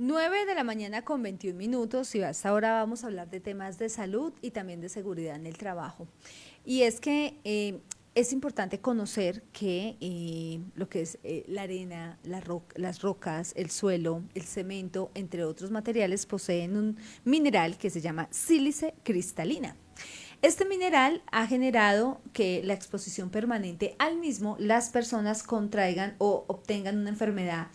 9 de la mañana con 21 minutos y hasta ahora vamos a hablar de temas de salud y también de seguridad en el trabajo. Y es que es importante conocer que lo que es la arena, las rocas, el suelo, el cemento, entre otros materiales, poseen un mineral que se llama sílice cristalina. Este mineral ha generado que la exposición permanente al mismo las personas contraigan o obtengan una enfermedad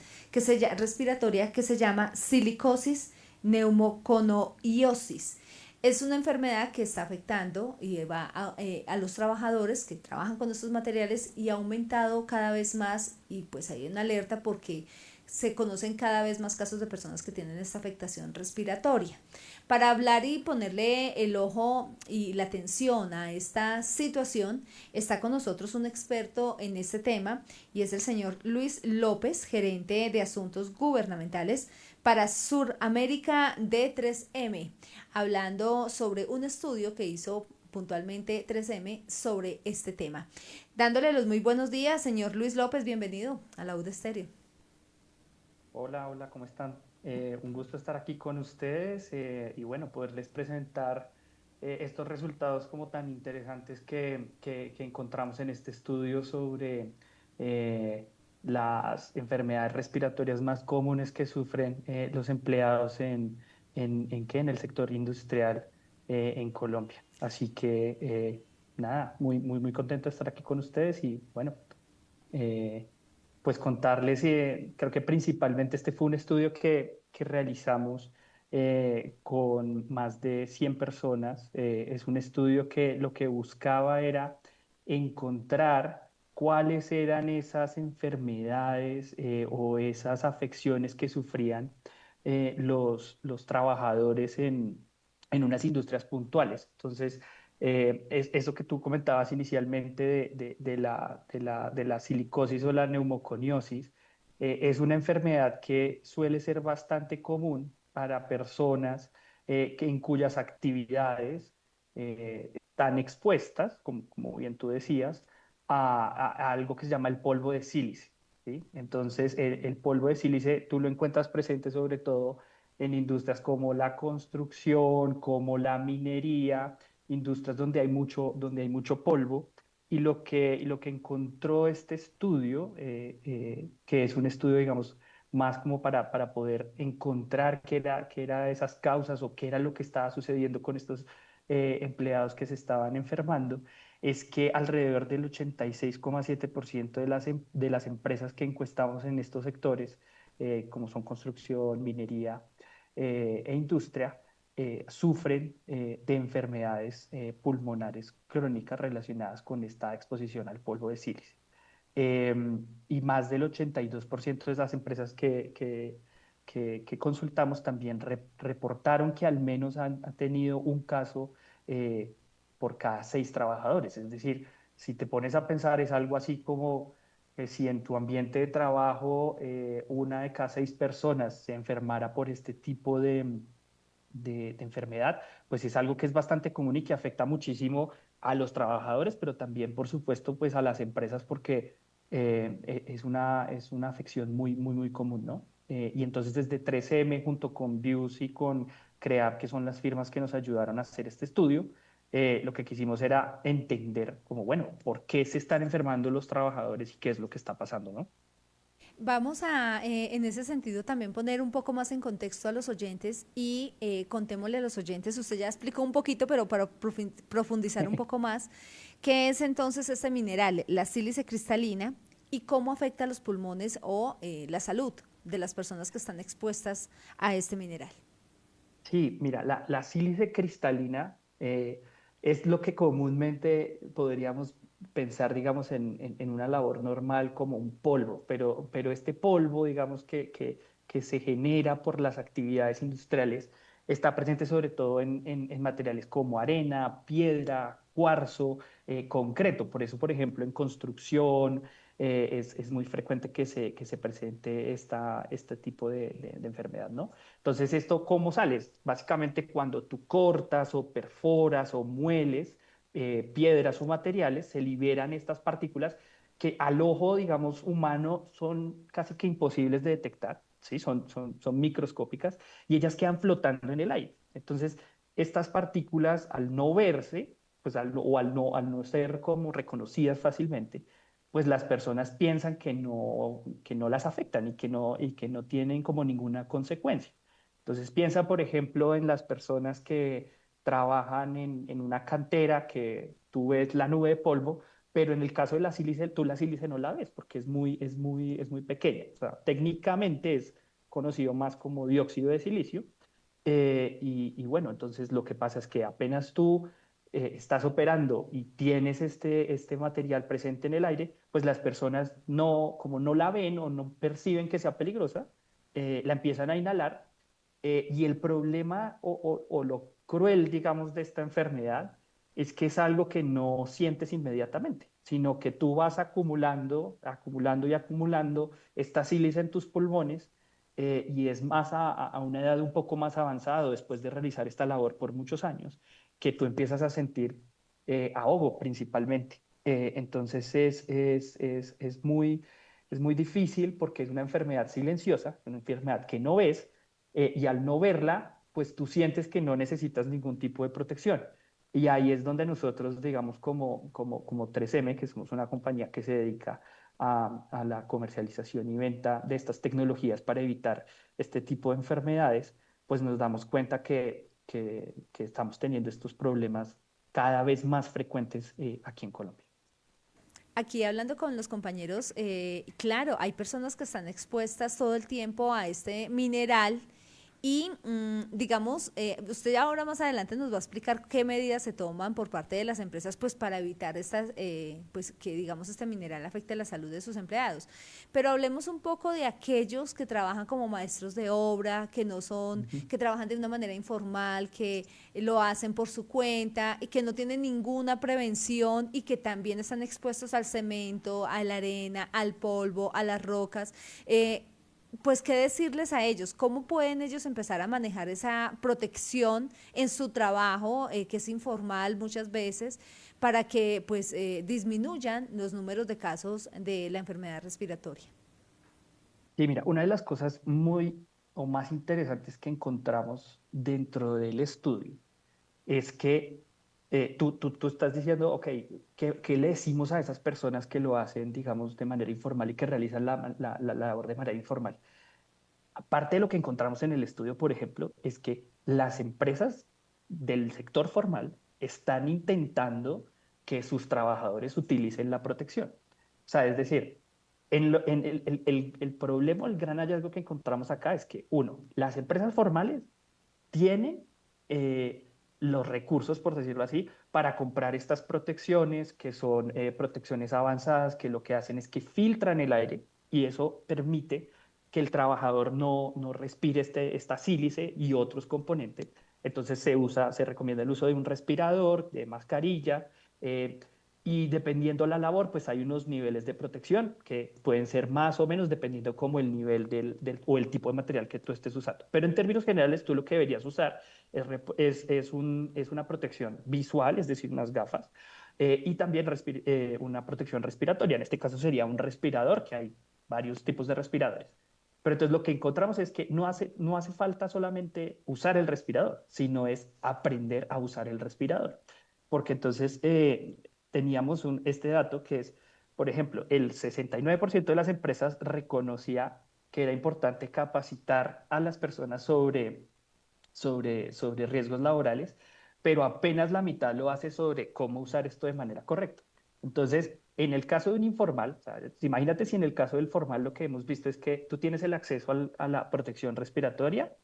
respiratoria que se llama silicosis neumoconiosis. Es una enfermedad que está afectando y va a los trabajadores que trabajan con estos materiales y ha aumentado cada vez más y pues hay una alerta porque se conocen cada vez más casos de personas que tienen esta afectación respiratoria. Para hablar y ponerle el ojo y la atención a esta situación, está con nosotros un experto en este tema y es el señor Luis López, gerente de asuntos gubernamentales para Suramérica D3M, hablando sobre un estudio que hizo puntualmente 3M sobre este tema. Dándole los muy buenos días, señor Luis López, bienvenido a la UD Estéreo. Hola, hola, ¿cómo están? Un gusto estar aquí con ustedes y bueno, poderles presentar estos resultados como tan interesantes que encontramos en este estudio sobre las enfermedades respiratorias más comunes que sufren los empleados en el sector industrial en Colombia. Así que nada, muy contento de estar aquí con ustedes y bueno. eh, pues contarles, creo que principalmente este fue un estudio que realizamos con más de 100 personas. Es un estudio que lo que buscaba era encontrar cuáles eran esas enfermedades o esas afecciones que sufrían los trabajadores en unas industrias puntuales. Entonces, es eso que tú comentabas inicialmente de la silicosis o la neumoconiosis, es una enfermedad que suele ser bastante común para personas en cuyas actividades están expuestas, como bien tú decías, a algo que se llama el polvo de sílice. ¿Sí? Entonces, el polvo de sílice tú lo encuentras presente sobre todo en industrias como la construcción, como la minería, industrias donde hay mucho polvo. Y lo que encontró este estudio, que es un estudio, digamos, más como para poder encontrar qué era esas causas o qué era lo que estaba sucediendo con estos empleados que se estaban enfermando, es que alrededor del 86,7% de las empresas que encuestamos en estos sectores, como son construcción, minería e industria, sufren de enfermedades pulmonares crónicas relacionadas con esta exposición al polvo de sílice. Eh, y más del 82% de esas empresas que consultamos también reportaron que al menos han tenido un caso eh, por cada 6 trabajadores. Es decir, si te pones a pensar, es algo así como que si en tu ambiente de trabajo una de cada 6 personas se enfermara por este tipo de enfermedad, pues es algo que es bastante común y que afecta muchísimo a los trabajadores, pero también, por supuesto, pues a las empresas porque es una afección muy común, ¿no? Y entonces desde 3M junto con Views y con CREAP, que son las firmas que nos ayudaron a hacer este estudio, lo que quisimos era entender como, bueno, ¿por qué se están enfermando los trabajadores y qué es lo que está pasando, ¿no? Vamos a, en ese sentido, también poner un poco más en contexto a los oyentes y contémosle a los oyentes, usted ya explicó un poquito, pero para profundizar un poco más, ¿qué es entonces este mineral, la sílice cristalina, y cómo afecta a los pulmones o la salud de las personas que están expuestas a este mineral? Sí, mira, la sílice cristalina es lo que comúnmente podríamos pensar, digamos, en una labor normal como un polvo, pero este polvo, digamos, que se genera por las actividades industriales, está presente sobre todo en materiales como arena, piedra, cuarzo, concreto. Por eso, por ejemplo, en construcción es muy frecuente que se presente este tipo de enfermedad, ¿no? Entonces, ¿esto cómo sales? Básicamente cuando tú cortas o perforas o mueles piedras o materiales, se liberan estas partículas que al ojo, digamos, humano son casi que imposibles de detectar. ¿sí? Son microscópicas y ellas quedan flotando en el aire. Entonces, estas partículas, al no verse, pues al no ser como reconocidas fácilmente, pues las personas piensan que no las afectan y que no tienen como ninguna consecuencia. Entonces piensa, por ejemplo, en las personas que trabajan en una cantera que tú ves la nube de polvo, pero en el caso de la sílice, tú la sílice no la ves porque es muy pequeña. O sea, técnicamente es conocido más como dióxido de silicio. Y bueno, entonces lo que pasa es que apenas tú estás operando y tienes este material presente en el aire, pues las personas no, como no la ven o no perciben que sea peligrosa, la empiezan a inhalar. Y el problema o lo cruel, digamos, de esta enfermedad es que es algo que no sientes inmediatamente, sino que tú vas acumulando, acumulando y acumulando esta sílice en tus pulmones y es más a una edad un poco más avanzada, después de realizar esta labor por muchos años, que tú empiezas a sentir ahogo principalmente. Entonces es muy difícil porque es una enfermedad silenciosa, una enfermedad que no ves y al no verla, pues tú sientes que no necesitas ningún tipo de protección. Y ahí es donde nosotros, digamos, como 3M, que somos una compañía que se dedica a la comercialización y venta de estas tecnologías para evitar este tipo de enfermedades, pues nos damos cuenta que estamos teniendo estos problemas cada vez más frecuentes aquí en Colombia. Aquí hablando con los compañeros, claro, hay personas que están expuestas todo el tiempo a este mineral y digamos, usted ahora más adelante nos va a explicar qué medidas se toman por parte de las empresas pues para evitar estas, pues que digamos este mineral afecte la salud de sus empleados. Pero hablemos un poco de aquellos que trabajan como maestros de obra, que no son, Ujú. que trabajan de una manera informal, que lo hacen por su cuenta y que no tienen ninguna prevención y que también están expuestos al cemento, a la arena, al polvo, a las rocas. Pues qué decirles a ellos, cómo pueden ellos empezar a manejar esa protección en su trabajo, que es informal muchas veces, para que pues disminuyan los números de casos de la enfermedad respiratoria. Y mira, una de las cosas muy o más interesantes que encontramos dentro del estudio es que tú estás diciendo, ok, ¿qué le decimos a esas personas que lo hacen, digamos, de manera informal y que realizan la labor de manera informal? Aparte de lo que encontramos en el estudio, por ejemplo, es que las empresas del sector formal están intentando que sus trabajadores utilicen la protección. O sea, es decir, en el problema, el gran hallazgo que encontramos acá es que, uno, las empresas formales tienen los recursos, por decirlo así, para comprar estas protecciones, que son protecciones avanzadas, que lo que hacen es que filtran el aire y eso permite que el trabajador no respire esta sílice y otros componentes. Entonces se recomienda el uso de un respirador, de mascarilla, y dependiendo la labor, pues hay unos niveles de protección que pueden ser más o menos dependiendo como el nivel o el tipo de material que tú estés usando. Pero en términos generales, tú lo que deberías usar es una protección visual, es decir, unas gafas, y también una protección respiratoria. En este caso sería un respirador, que hay varios tipos de respiradores. Pero entonces lo que encontramos es que no hace falta solamente usar el respirador, sino es aprender a usar el respirador. Porque entonces teníamos este dato que es, por ejemplo, el 69% de las empresas reconocía que era importante capacitar a las personas sobre riesgos laborales, pero apenas la mitad lo hace sobre cómo usar esto de manera correcta. Entonces, en el caso de un informal, o sea, imagínate si en el caso del formal lo que hemos visto es que tú tienes el acceso a la protección respiratoria,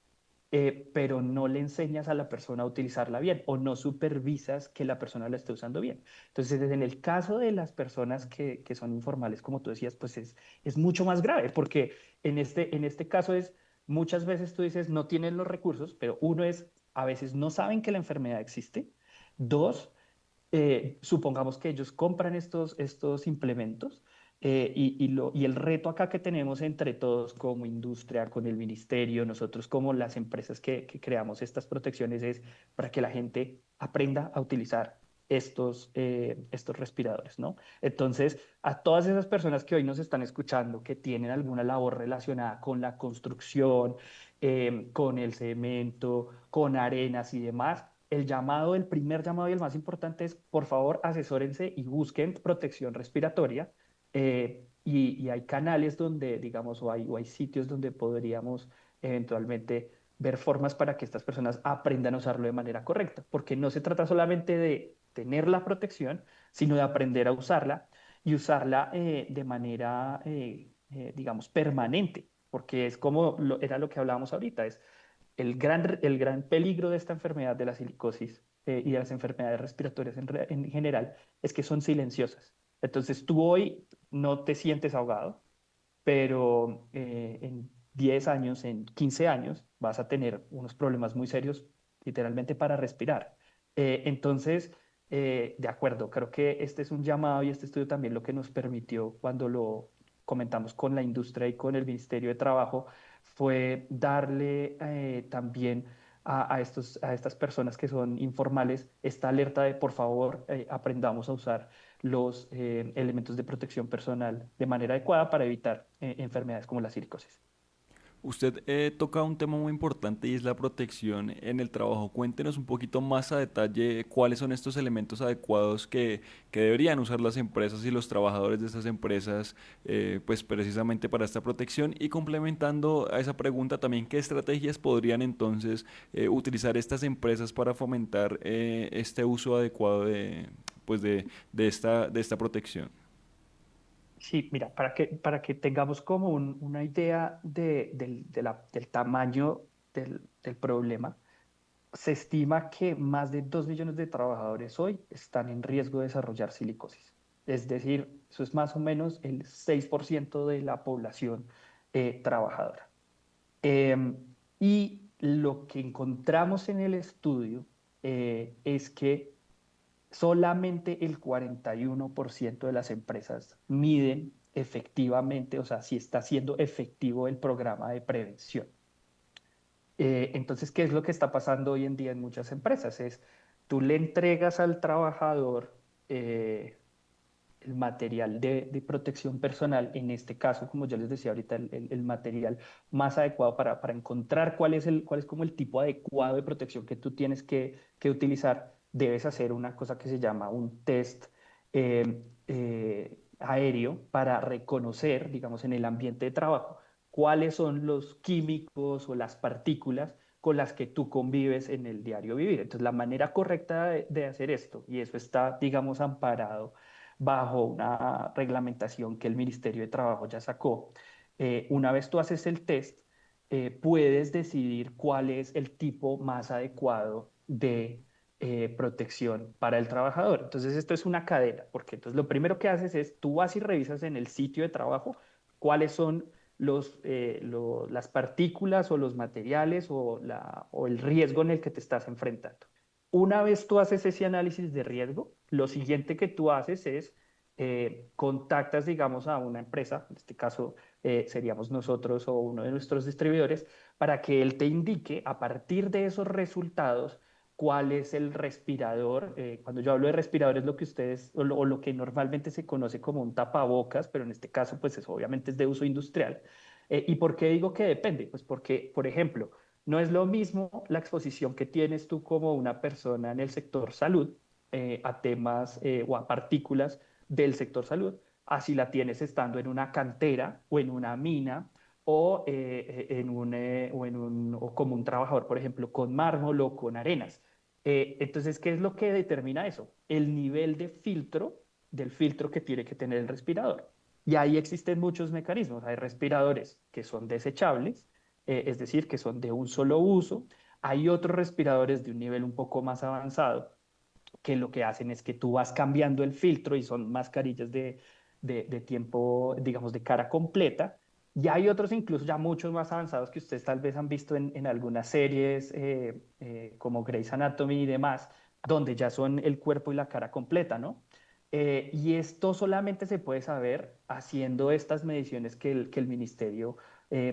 pero no le enseñas a la persona a utilizarla bien o no supervisas que la persona la esté usando bien. Entonces, en el caso de las personas que son informales, como tú decías, pues es mucho más grave, porque en este caso es, muchas veces tú dices, no tienen los recursos, pero uno es, a veces no saben que la enfermedad existe. Dos, supongamos que ellos compran estos implementos y el reto acá que tenemos entre todos como industria, con el ministerio, nosotros como las empresas que creamos estas protecciones es para que la gente aprenda a utilizar estos respiradores, ¿no? Entonces, a todas esas personas que hoy nos están escuchando, que tienen alguna labor relacionada con la construcción, con el cemento, con arenas y demás, el primer llamado y el más importante es, por favor, asesórense y busquen protección respiratoria. Y hay canales donde, digamos, o hay sitios donde podríamos eventualmente ver formas para que estas personas aprendan a usarlo de manera correcta, porque no se trata solamente de tener la protección, sino de aprender a usarla y usarla de manera, digamos, permanente, porque es como era lo que hablábamos ahorita, es el gran peligro de esta enfermedad de la silicosis y de las enfermedades respiratorias en general es que son silenciosas. Entonces tú hoy no te sientes ahogado, pero en 10 años, en 15 años, vas a tener unos problemas muy serios, literalmente para respirar. Entonces, de acuerdo, creo que este es un llamado y este estudio también lo que nos permitió cuando lo comentamos con la industria y con el Ministerio de Trabajo fue darle también a estas personas que son informales esta alerta de por favor aprendamos a usar los elementos de protección personal de manera adecuada para evitar enfermedades como la silicosis. Usted toca un tema muy importante y es la protección en el trabajo. Cuéntenos un poquito más a detalle cuáles son estos elementos adecuados que deberían usar las empresas y los trabajadores de estas empresas, pues precisamente para esta protección. Y complementando a esa pregunta también, ¿qué estrategias podrían entonces utilizar estas empresas para fomentar este uso adecuado pues de esta protección? Sí, mira, para que tengamos como una idea del tamaño del problema, se estima que más de 2 millones de trabajadores hoy están en riesgo de desarrollar silicosis. Es decir, eso es más o menos el 6% de la población trabajadora. Em, y lo que encontramos en el estudio es que solamente el 41% de las empresas miden efectivamente, o sea, si está siendo efectivo el programa de prevención. Entonces, ¿qué es lo que está pasando hoy en día en muchas empresas? Tú le entregas al trabajador el material de protección personal, en este caso, como yo les decía ahorita, el material más adecuado para encontrar cuál es como el tipo adecuado de protección que tú tienes que utilizar. Debes hacer una cosa que se llama un test aéreo para reconocer, digamos, en el ambiente de trabajo, cuáles son los químicos o las partículas con las que tú convives en el diario vivir. Entonces, la manera correcta de hacer esto, y eso está, digamos, amparado bajo una reglamentación que el Ministerio de Trabajo ya sacó. Una vez tú haces el test, puedes decidir cuál es el tipo más adecuado de protección para el trabajador. Entonces, esto es una cadena, porque entonces lo primero que haces es, tú vas y revisas en el sitio de trabajo cuáles son las partículas o los materiales o el riesgo en el que te estás enfrentando. Una vez tú haces ese análisis de riesgo, lo siguiente que tú haces es contactas, digamos, a una empresa, en este caso seríamos nosotros o uno de nuestros distribuidores, para que él te indique a partir de esos resultados cuál es el respirador. Cuando yo hablo de respirador es lo que ustedes, o lo que normalmente se conoce como un tapabocas, pero en este caso, pues eso obviamente es de uso industrial. ¿Y por qué digo que depende? Pues porque, por ejemplo, no es lo mismo la exposición que tienes tú como una persona en el sector salud a temas o a partículas del sector salud, así la tienes estando en una cantera o en una mina o como un trabajador, por ejemplo, con mármol o con arenas. Entonces, ¿qué es lo que determina eso? El nivel del filtro que tiene que tener el respirador. Y ahí existen muchos mecanismos. Hay respiradores que son desechables, es decir, que son de un solo uso. Hay otros respiradores de un nivel un poco más avanzado que lo que hacen es que tú vas cambiando el filtro y son mascarillas de tiempo, digamos, de cara completa. Y hay otros incluso ya muchos más avanzados que ustedes tal vez han visto en algunas series como Grey's Anatomy y demás, donde ya son el cuerpo y la cara completa, ¿no? Y esto solamente se puede saber haciendo estas mediciones que el ministerio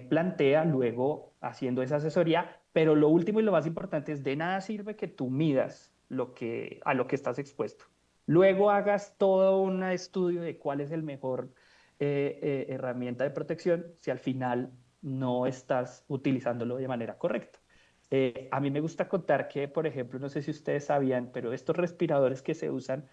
plantea, luego haciendo esa asesoría, pero lo último y lo más importante es de nada sirve que tú midas a lo que estás expuesto. Luego hagas todo un estudio de cuál es el mejor herramienta de protección si al final no estás utilizándolo de manera correcta. A mí me gusta contar que, por ejemplo, no sé si ustedes sabían, pero estos respiradores que se usan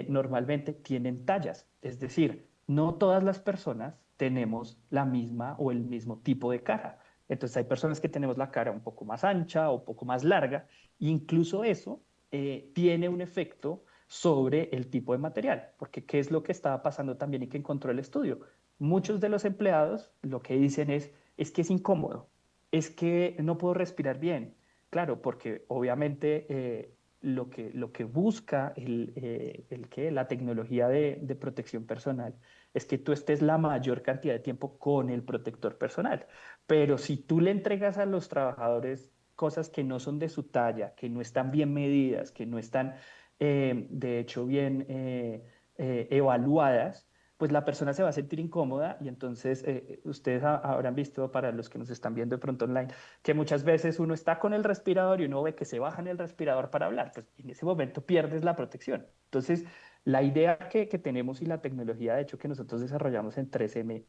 normalmente tienen tallas, es decir, no todas las personas tenemos la misma o el mismo tipo de cara. Entonces hay personas que tenemos la cara un poco más ancha o un poco más larga, e incluso eso tiene un efecto sobre el tipo de material, porque ¿qué es lo que estaba pasando también y que encontró el estudio? Muchos de los empleados lo que dicen es que es incómodo, es que no puedo respirar bien. Claro, porque obviamente lo que busca la tecnología de protección personal es que tú estés la mayor cantidad de tiempo con el protector personal. Pero si tú le entregas a los trabajadores cosas que no son de su talla, que no están bien medidas, que no están de hecho bien evaluadas, pues la persona se va a sentir incómoda y entonces ustedes habrán visto, para los que nos están viendo de pronto online, que muchas veces uno está con el respirador y uno ve que se baja en el respirador para hablar, pues en ese momento pierdes la protección. Entonces, la idea que tenemos y la tecnología, de hecho, que nosotros desarrollamos en 3M,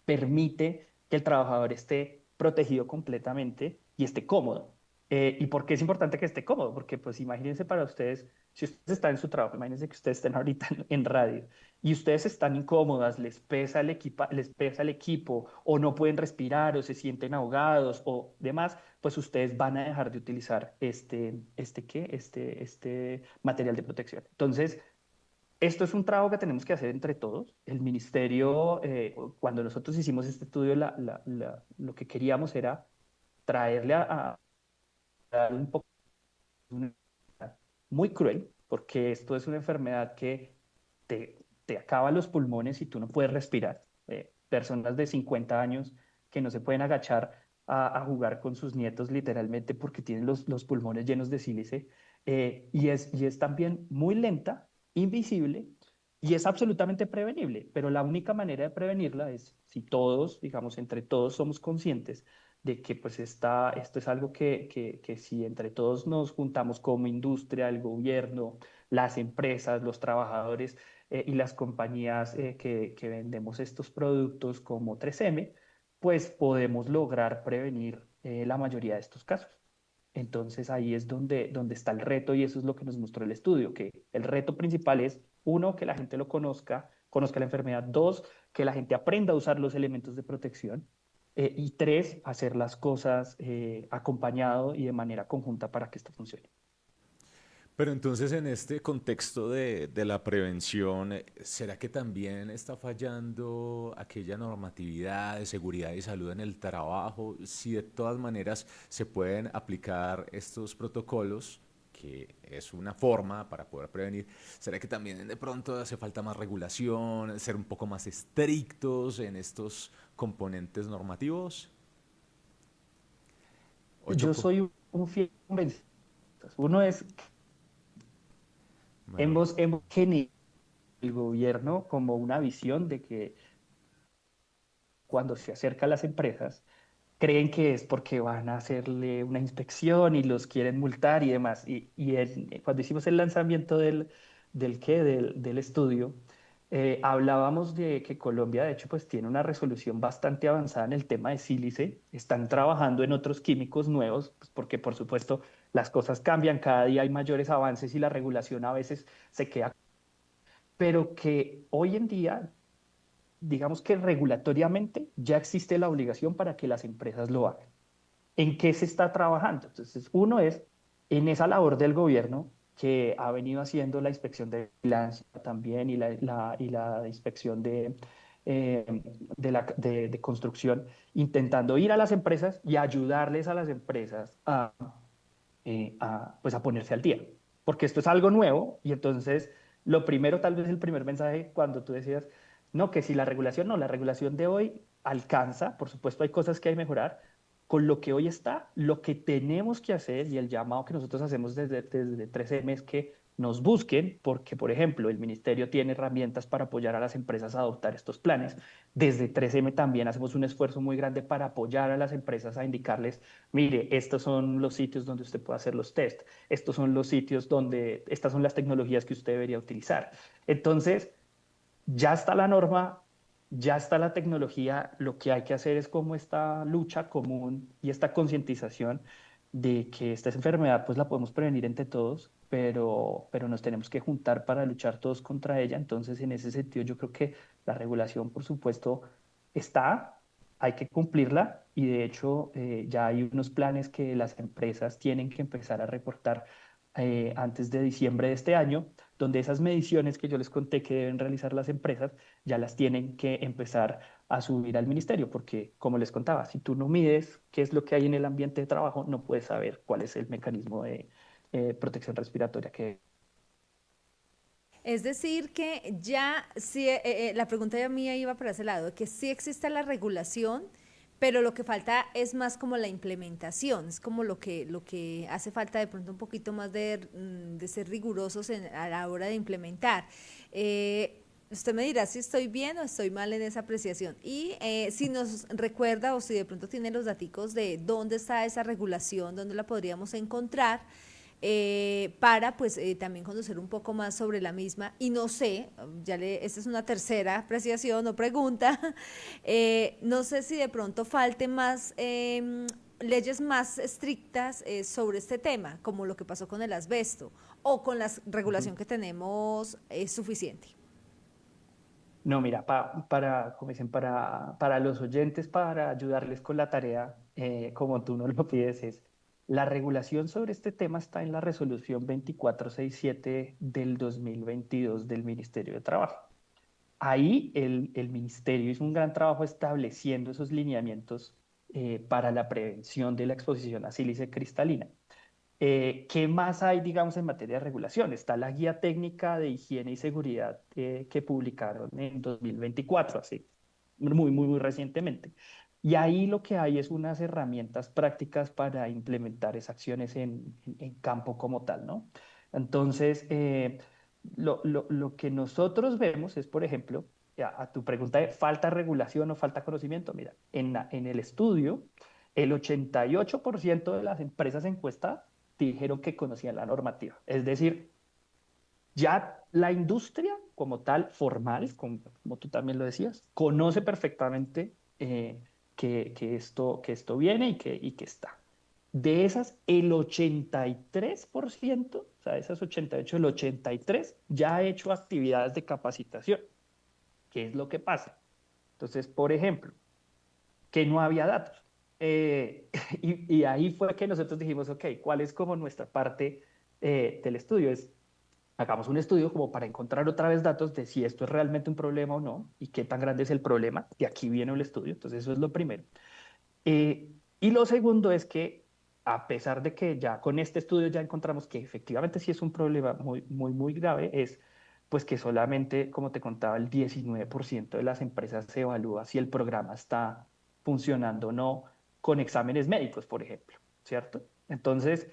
permite que el trabajador esté protegido completamente y esté cómodo. ¿Y por qué es importante que esté cómodo? Porque pues imagínense para ustedes, si ustedes están en su trabajo, imagínense que ustedes estén ahorita en radio y ustedes están incómodas, les pesa el equipo o no pueden respirar o se sienten ahogados o demás, pues ustedes van a dejar de utilizar este material de protección. Entonces, esto es un trabajo que tenemos que hacer entre todos. El ministerio, cuando nosotros hicimos este estudio, lo que queríamos era traerle a darle un poco una enfermedad muy cruel, porque esto es una enfermedad que te acaba los pulmones y tú no puedes respirar. Personas de 50 años que no se pueden agachar a jugar con sus nietos literalmente porque tienen los pulmones llenos de sílice, y es también muy lenta, invisible, y es absolutamente prevenible, pero la única manera de prevenirla es si todos, digamos, entre todos somos conscientes de que pues esto es algo que si entre todos nos juntamos como industria, el gobierno, las empresas, los trabajadores y las compañías que vendemos estos productos como 3M, pues podemos lograr prevenir la mayoría de estos casos. Entonces ahí es donde está el reto y eso es lo que nos mostró el estudio, que el reto principal es, uno, que la gente lo conozca, conozca la enfermedad; dos, que la gente aprenda a usar los elementos de protección; y tres, hacer las cosas acompañado y de manera conjunta para que esto funcione. Pero entonces en este contexto de la prevención, ¿será que también está fallando aquella normatividad de seguridad y salud en el trabajo? Si de todas maneras se pueden aplicar estos protocolos, que es una forma para poder prevenir, ¿será que también de pronto hace falta más regulación, ser un poco más estrictos en estos componentes normativos? ¿O Yo Choco? soy un fiel convencido. Uno es, Bueno, hemos tenido el gobierno como una visión de que cuando se acerca a las empresas, creen que es porque van a hacerle una inspección y los quieren multar y demás. Cuando hicimos el lanzamiento del estudio, hablábamos de que Colombia, de hecho, pues tiene una resolución bastante avanzada en el tema de sílice. Están trabajando en otros químicos nuevos, pues porque por supuesto las cosas cambian, cada día hay mayores avances y la regulación a veces se queda, pero que hoy en día digamos que regulatoriamente ya existe la obligación para que las empresas lo hagan. ¿En qué se está trabajando? Entonces, uno es en esa labor del gobierno que ha venido haciendo la inspección de vigilancia también y la inspección eh, de construcción, intentando ir a las empresas y ayudarles a las empresas pues a ponerse al día, porque esto es algo nuevo y entonces lo primero, tal vez el primer mensaje cuando tú decías, no, que si la regulación, no, la regulación de hoy alcanza, por supuesto hay cosas que hay que mejorar, con lo que hoy está, lo que tenemos que hacer y el llamado que nosotros hacemos desde 13M es que nos busquen, porque, por ejemplo, el ministerio tiene herramientas para apoyar a las empresas a adoptar estos planes. Desde 3M también hacemos un esfuerzo muy grande para apoyar a las empresas a indicarles, mire, estos son los sitios donde usted puede hacer los test, estos son los sitios donde, estas son las tecnologías que usted debería utilizar. Entonces, ya está la norma, ya está la tecnología, lo que hay que hacer es como esta lucha común y esta concientización de que esta enfermedad pues la podemos prevenir entre todos, pero nos tenemos que juntar para luchar todos contra ella. Entonces, en ese sentido, yo creo que la regulación, por supuesto, está, hay que cumplirla y de hecho ya hay unos planes que las empresas tienen que empezar a reportar antes de diciembre de este año, donde esas mediciones que yo les conté que deben realizar las empresas ya las tienen que empezar a subir al ministerio, porque como les contaba, si tú no mides qué es lo que hay en el ambiente de trabajo, no puedes saber cuál es el mecanismo de protección respiratoria que... Es decir, que ya sí, la pregunta ya mía iba para ese lado, que sí existe la regulación, pero lo que falta es más como la implementación, es como lo que hace falta de pronto un poquito más de ser rigurosos a la hora de implementar. Usted me dirá si estoy bien o estoy mal en esa apreciación. Y si nos recuerda o si de pronto tiene los daticos de dónde está esa regulación, dónde la podríamos encontrar, para pues también conocer un poco más sobre la misma. Y no sé, esta es una tercera apreciación o pregunta, no sé si de pronto falte más leyes más estrictas sobre este tema, como lo que pasó con el asbesto, o con la regulación Ujú. que tenemos es suficiente. No, mira, como dicen, para los oyentes, para ayudarles con la tarea, como tú nos lo pides, es la regulación sobre este tema está en la resolución 2467 del 2022 del Ministerio de Trabajo. Ahí el ministerio hizo un gran trabajo estableciendo esos lineamientos para la prevención de la exposición a sílice cristalina. ¿Qué más hay, digamos, en materia de regulación? Está la guía técnica de higiene y seguridad que publicaron en 2024, así, muy recientemente. Y ahí lo que hay es unas herramientas prácticas para implementar esas acciones en campo como tal, ¿no? Entonces, lo que nosotros vemos es, por ejemplo, a tu pregunta de falta regulación o falta conocimiento, mira, en el estudio, el 88% de las empresas encuestadas dijeron que conocían la normativa. Es decir, ya la industria como tal, formal, como tú también lo decías, conoce perfectamente que esto viene y que está. De esas, el 83%, o sea, de esas 88, el 83 ya ha hecho actividades de capacitación. ¿Qué es lo que pasa? Entonces, por ejemplo, que no había datos. Y ahí fue que nosotros dijimos, ok, ¿cuál es como nuestra parte del estudio? Hagamos un estudio como para encontrar otra vez datos de si esto es realmente un problema o no y qué tan grande es el problema. Y aquí viene el estudio, entonces eso es lo primero. Y lo segundo es que a pesar de que ya con este estudio ya encontramos que efectivamente sí es un problema muy grave, es pues que solamente, como te contaba, el 19% de las empresas se evalúa si el programa está funcionando o no con exámenes médicos, por ejemplo, ¿cierto? Entonces,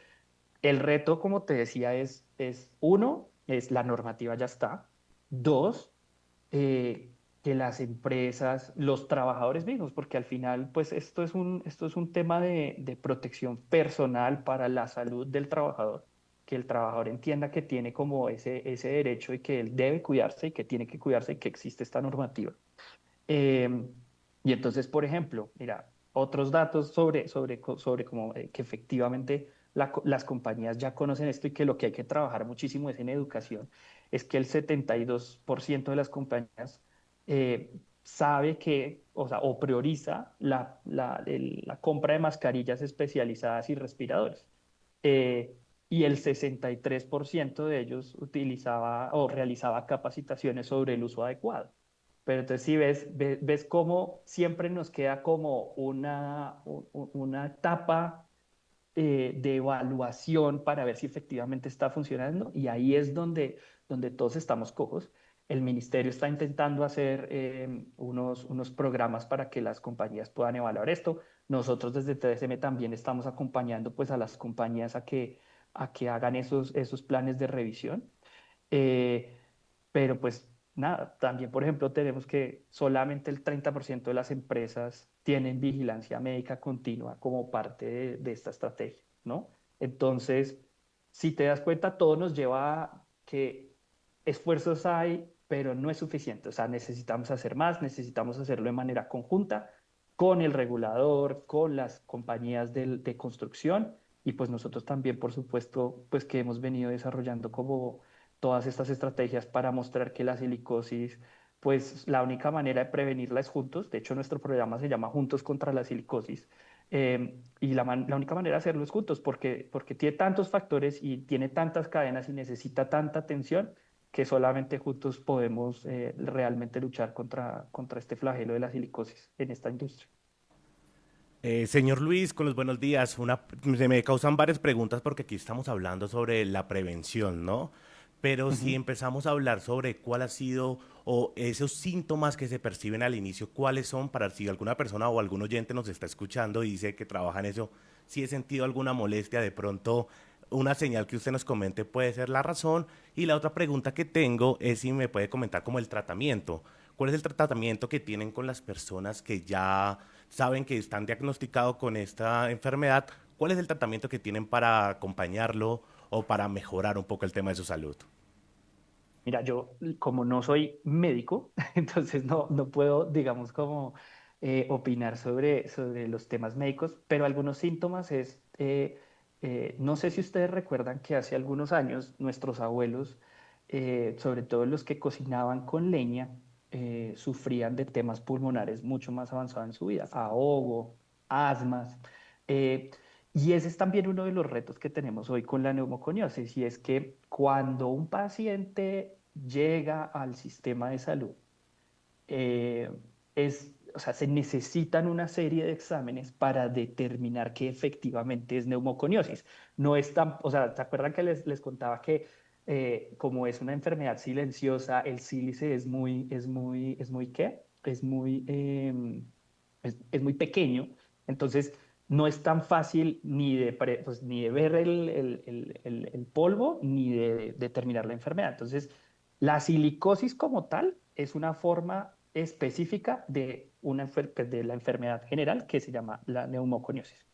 el reto, como te decía, es uno, es la normativa ya está. Dos, que las empresas, los trabajadores mismos, porque al final, pues esto es un tema de protección personal para la salud del trabajador, que el trabajador entienda que tiene como ese derecho y que él debe cuidarse y que tiene que cuidarse y que existe esta normativa. Eh, y entonces, por ejemplo, mira, otros datos sobre como, que efectivamente las compañías ya conocen esto y que lo que hay que trabajar muchísimo es en educación, es que el 72% de las compañías sabe que, o sea, o prioriza la compra de mascarillas especializadas y respiradores. Y el 63% de ellos utilizaba o realizaba capacitaciones sobre el uso adecuado. Pero entonces si ves cómo siempre nos queda como una etapa de evaluación para ver si efectivamente está funcionando y ahí es donde todos estamos cojos. El ministerio está intentando hacer unos programas para que las compañías puedan evaluar esto. Nosotros desde TSM también estamos acompañando pues a las compañías a que hagan esos planes de revisión. Eh, pero pues nada, también por ejemplo tenemos que solamente el 30% de las empresas tienen vigilancia médica continua como parte de esta estrategia, ¿no? Entonces, si te das cuenta, todo nos lleva a que esfuerzos hay, pero no es suficiente. O sea, necesitamos hacer más, necesitamos hacerlo de manera conjunta con el regulador, con las compañías de construcción y pues nosotros también, por supuesto, pues que hemos venido desarrollando como todas estas estrategias para mostrar que la silicosis, pues la única manera de prevenirla es juntos. De hecho, nuestro programa se llama Juntos contra la Silicosis. Y la única manera de hacerlo es juntos, porque tiene tantos factores y tiene tantas cadenas y necesita tanta atención que solamente juntos podemos realmente luchar contra este flagelo de la silicosis en esta industria. Señor Luis, con los buenos días. Se me causan varias preguntas porque aquí estamos hablando sobre la prevención, ¿no? Pero si Ujú. empezamos a hablar sobre cuál ha sido o esos síntomas que se perciben al inicio, cuáles son para si alguna persona o algún oyente nos está escuchando y dice que trabaja en eso, si he sentido alguna molestia, de pronto una señal que usted nos comente puede ser la razón. Y la otra pregunta que tengo es si me puede comentar como el tratamiento. ¿Cuál es el tratamiento que tienen con las personas que ya saben que están diagnosticados con esta enfermedad? ¿Cuál es el tratamiento que tienen para acompañarlo o para mejorar un poco el tema de su salud? Mira, yo como no soy médico, entonces no puedo, digamos, como opinar sobre los temas médicos, pero algunos síntomas no sé si ustedes recuerdan que hace algunos años nuestros abuelos, sobre todo los que cocinaban con leña, sufrían de temas pulmonares mucho más avanzados en su vida, ahogo, asmas. eh, y ese es también uno de los retos que tenemos hoy con la neumoconiosis, y es que cuando un paciente llega al sistema de salud, eh, o sea, se necesitan una serie de exámenes para determinar que efectivamente es neumoconiosis. No es tan, o sea, ¿se acuerdan que les contaba que como es una enfermedad silenciosa, el sílice ¿qué? Es muy pequeño, entonces no es tan fácil pues, ni de ver el polvo ni de determinar la enfermedad. Entonces, la silicosis como tal es una forma específica pues, de la enfermedad general que se llama la neumoconiosis.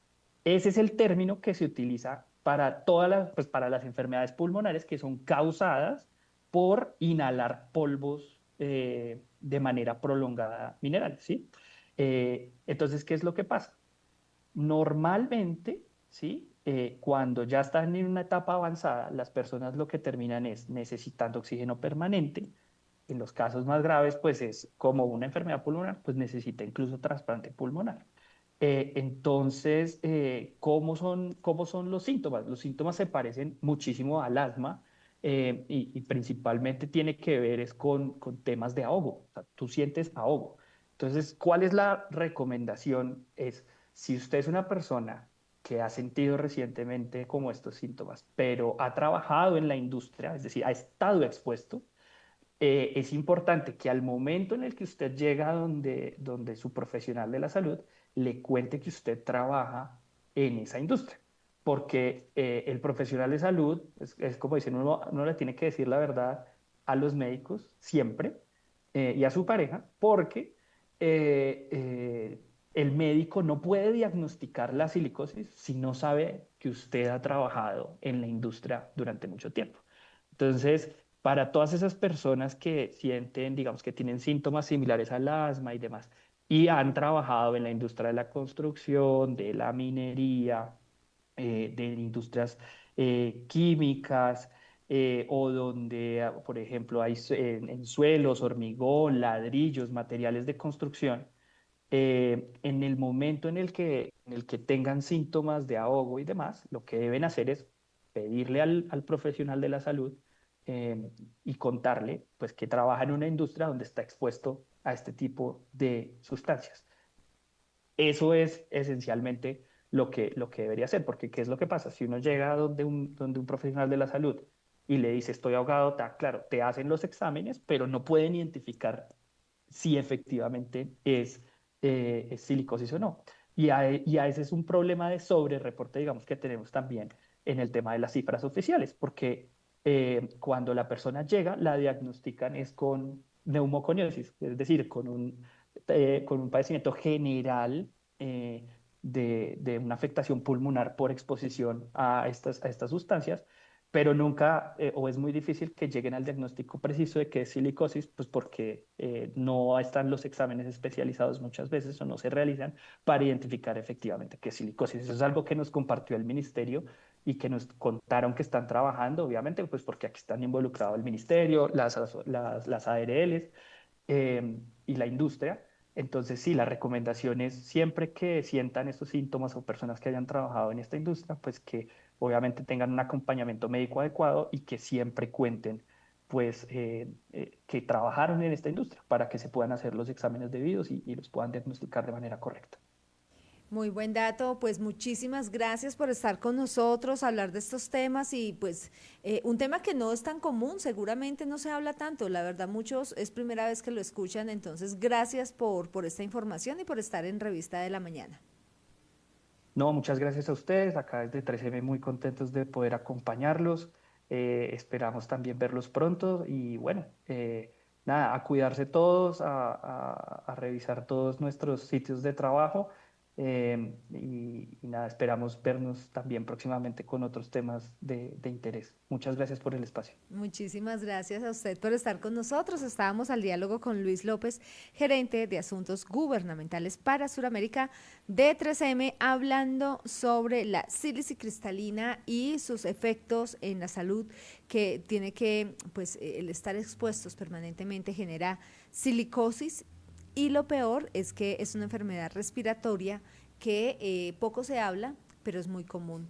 Ese es el término que se utiliza para pues, para las enfermedades pulmonares que son causadas por inhalar polvos de manera prolongada minerales, ¿sí? Entonces, ¿qué es lo que pasa? Normalmente, ¿sí? Cuando ya están en una etapa avanzada, las personas lo que terminan es necesitando oxígeno permanente. En los casos más graves, pues es como una enfermedad pulmonar, pues necesita incluso trasplante pulmonar. Entonces, cómo son los síntomas? Los síntomas se parecen muchísimo al asma y principalmente tiene que ver es con temas de ahogo. O sea, tú sientes ahogo. Entonces, ¿cuál es la recomendación? Si usted es una persona que ha sentido recientemente como estos síntomas, pero ha trabajado en la industria, es decir, ha estado expuesto, es importante que al momento en el que usted llega donde su profesional de la salud, le cuente que usted trabaja en esa industria. Porque el profesional de salud, es como dicen, uno le tiene que decir la verdad a los médicos siempre y a su pareja, porque el médico no puede diagnosticar la silicosis si no sabe que usted ha trabajado en la industria durante mucho tiempo. Entonces, para todas esas personas que sienten, digamos, que tienen síntomas similares al asma y demás, y han trabajado en la industria de la construcción, de la minería, de industrias químicas, o donde, por ejemplo, hay en suelos, hormigón, ladrillos, materiales de construcción, en el momento en el que tengan síntomas de ahogo y demás, lo que deben hacer es pedirle al profesional de la salud y contarle pues, que trabaja en una industria donde está expuesto a este tipo de sustancias. Eso es esencialmente lo que debería hacer, porque ¿qué es lo que pasa? Si uno llega donde un profesional de la salud y le dice estoy ahogado, claro, te hacen los exámenes, pero no pueden identificar si efectivamente es silicosis o no. Y a ese es un problema de sobrereporte, digamos, que tenemos también en el tema de las cifras oficiales, porque cuando la persona llega, la diagnostican es con neumoconiosis, es decir, con un padecimiento general de una afectación pulmonar por exposición a estas sustancias, pero nunca, o es muy difícil que lleguen al diagnóstico preciso de que es silicosis, pues porque no están los exámenes especializados muchas veces o no se realizan para identificar efectivamente qué es silicosis. Eso es algo que nos compartió el ministerio y que nos contaron que están trabajando, obviamente, pues porque aquí están involucrados el ministerio, las ARLs y la industria. Entonces, sí, la recomendación es siempre que sientan estos síntomas o personas que hayan trabajado en esta industria, pues que obviamente tengan un acompañamiento médico adecuado y que siempre cuenten, pues, que trabajaron en esta industria para que se puedan hacer los exámenes debidos y los puedan diagnosticar de manera correcta. Muy buen dato, pues muchísimas gracias por estar con nosotros, hablar de estos temas y pues un tema que no es tan común, seguramente no se habla tanto, la verdad muchos es primera vez que lo escuchan, entonces gracias por esta información y por estar en Revista de la Mañana. No, muchas gracias a ustedes. Acá desde 13M muy contentos de poder acompañarlos. Esperamos también verlos pronto y bueno, nada, a cuidarse todos, a revisar todos nuestros sitios de trabajo y nada, esperamos vernos también próximamente con otros temas de interés. Muchas gracias por el espacio. Muchísimas gracias a usted por estar con nosotros. Estábamos al diálogo con Luis López, gerente de Asuntos Gubernamentales para Suramérica de 3M, hablando sobre la sílice cristalina y sus efectos en la salud, que tiene que, pues, el estar expuestos permanentemente genera silicosis. Y lo peor es que es una enfermedad respiratoria que poco se habla, pero es muy común